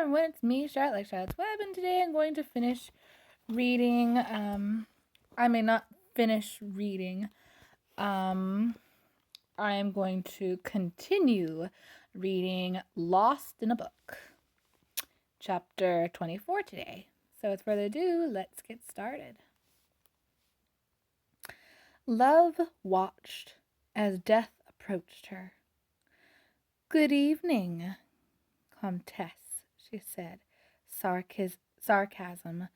everyone, it's me, Charlotte, like Charlotte's Web, and today I'm going to finish reading, I may not finish reading, I am going to continue reading Lost in a Book, Chapter 24 today. So without further ado, let's get started. Love watched as death approached her. "Good evening, Comtesse," she said, sarcasm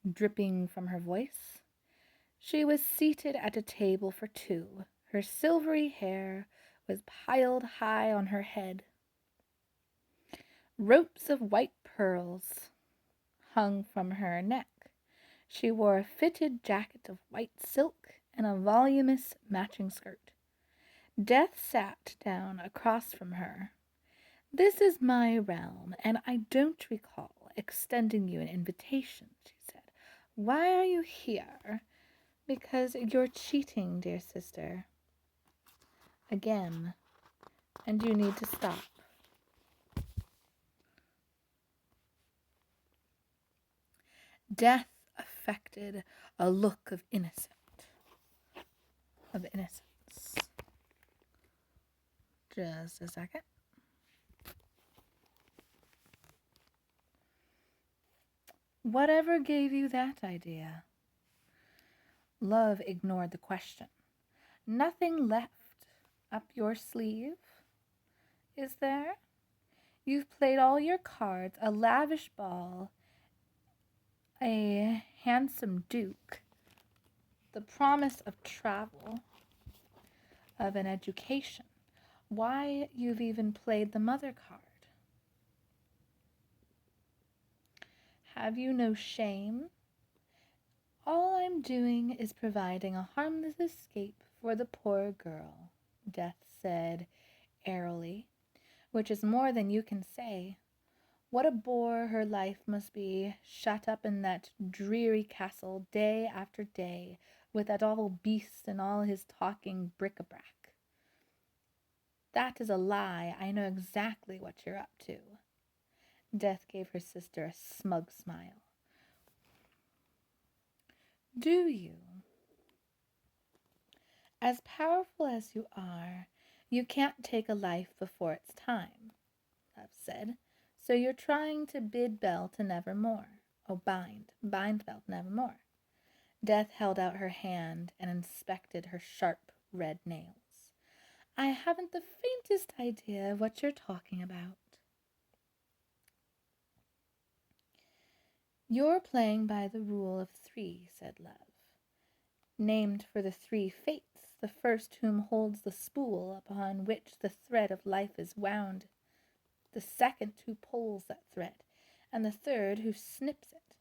dripping from her voice. She was seated at a table for two. Her silvery hair was piled high on her head. Ropes of white pearls hung from her neck. She wore a fitted jacket of white silk and a voluminous matching skirt. Death sat down across from her. "This is my realm, and I don't recall extending you an invitation," she said. "Why are you here?" "Because you're cheating, dear sister. Again. And you need to stop." Death affected a look of innocence. Just a second. "Whatever gave you that idea?" Love ignored the question. "Nothing left up your sleeve, is there? You've played all your cards, a lavish ball, a handsome duke, the promise of travel, of an education. Why, you've even played the mother card. Have you no shame? All I'm doing is providing a harmless escape for the poor girl," Death said airily, "which is more than you can say. What a bore her life must be, shut up in that dreary castle day after day, with that awful beast and all his talking bric-a-brac." "That is a lie. I know exactly what you're up to." Death gave her sister a smug smile. "Do you? As powerful as you are, you can't take a life before its time," Love said. "So you're trying to bid Belle to nevermore. Oh, bind Belle to nevermore." Death held out her hand and inspected her sharp red nails. "I haven't the faintest idea of what you're talking about." "You're playing by the rule of three," said Love. "Named for the three fates, the first whom holds the spool upon which the thread of life is wound, the second who pulls that thread, and the third who snips it.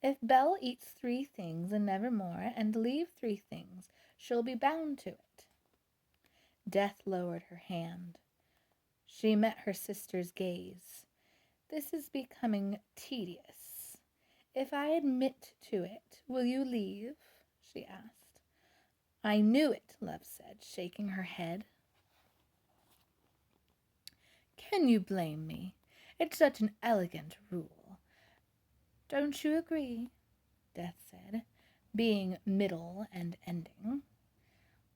If Belle eats three things and nevermore, and leave three things, she'll be bound to it." Death lowered her hand. She met her sister's gaze. "This is becoming tedious. If I admit to it, will you leave?" she asked. "I knew it," Love said, shaking her head. "Can you blame me? It's such an elegant rule." "Don't you agree?" Death said, being middle and ending.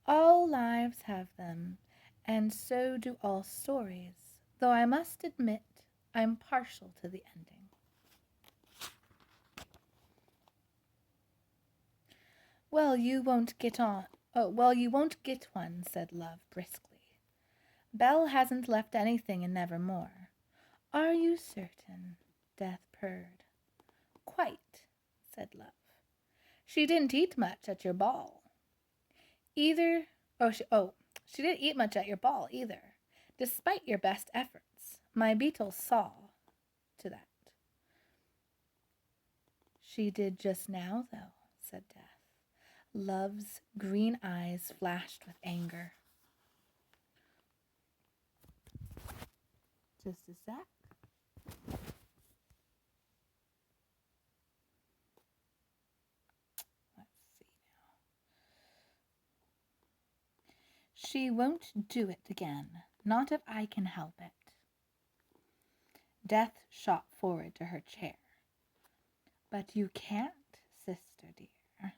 "All lives have them, and so do all stories, though I must admit I'm partial to the ending." Well, you won't get one," said Love briskly. "Belle hasn't left anything in Nevermore." "Are you certain?" Death purred. "Quite," said Love. "She didn't eat much at your ball." She didn't eat much at your ball either, despite your best efforts. My beetle saw to that." "She did just now, though," said Death. Love's green eyes flashed with anger. Just a sec. Let's see now. "She won't do it again, not if I can help it." Death shot forward to her chair. But you can't, sister dear.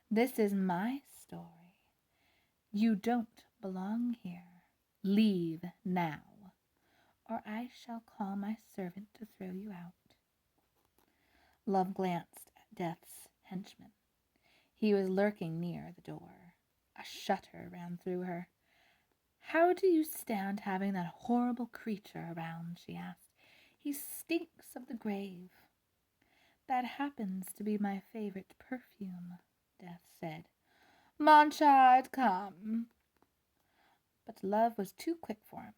This is my story. You don't belong here. Leave now, or I shall call my servant to throw you out. Love glanced at Death's henchman. He was lurking near the door. A shudder ran through her. How do you stand having that horrible creature around? She asked. He stinks of the grave. That happens to be my favorite perfume, Death said. Monchard, come. But Love was too quick for him.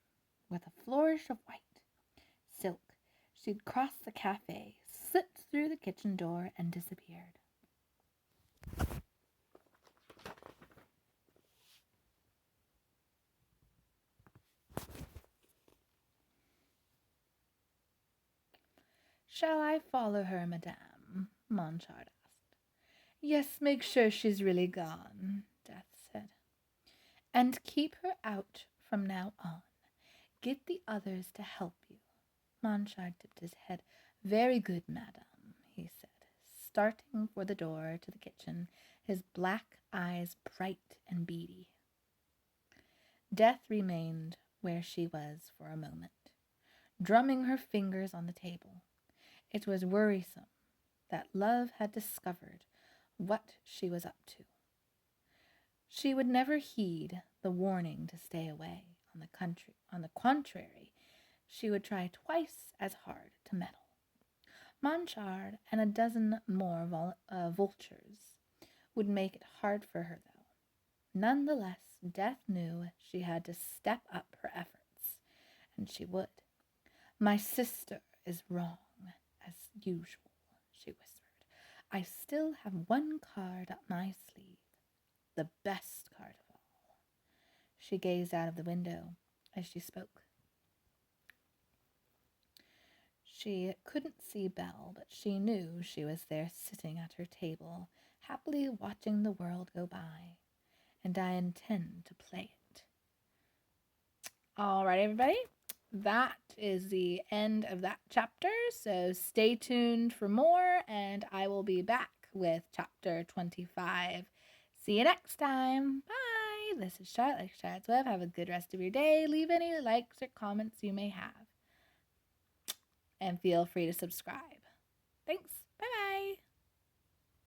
With a flourish of white silk, she'd crossed the cafe, slipped through the kitchen door, and disappeared. Shall I follow her, madame? Monchard asked. Yes, make sure she's really gone, Death said. And keep her out from now on. Get the others to help you. Monchard tipped his head. Very good, madame, he said, starting for the door to the kitchen, his black eyes bright and beady. Death remained where she was for a moment, drumming her fingers on the table. It was worrisome that Love had discovered what she was up to. She would never heed the warning to stay away. On the contrary, she would try twice as hard to meddle. Monchard and a dozen more vultures would make it hard for her, though. Nonetheless, Death knew she had to step up her efforts, and she would. My sister is wrong, as usual, she whispered. I still have one card up my sleeve, the best card of all. She gazed out of the window as she spoke. She couldn't see Belle, but she knew she was there sitting at her table, happily watching the world go by, and I intend to play it. All right, everybody. That is the end of that chapter, so stay tuned for more, and I will be back with chapter 25. See you next time. Bye. This is Charlotte, like Charlotte's Web. Have a good rest of your day. Leave any likes or comments you may have. And feel free to subscribe. Thanks.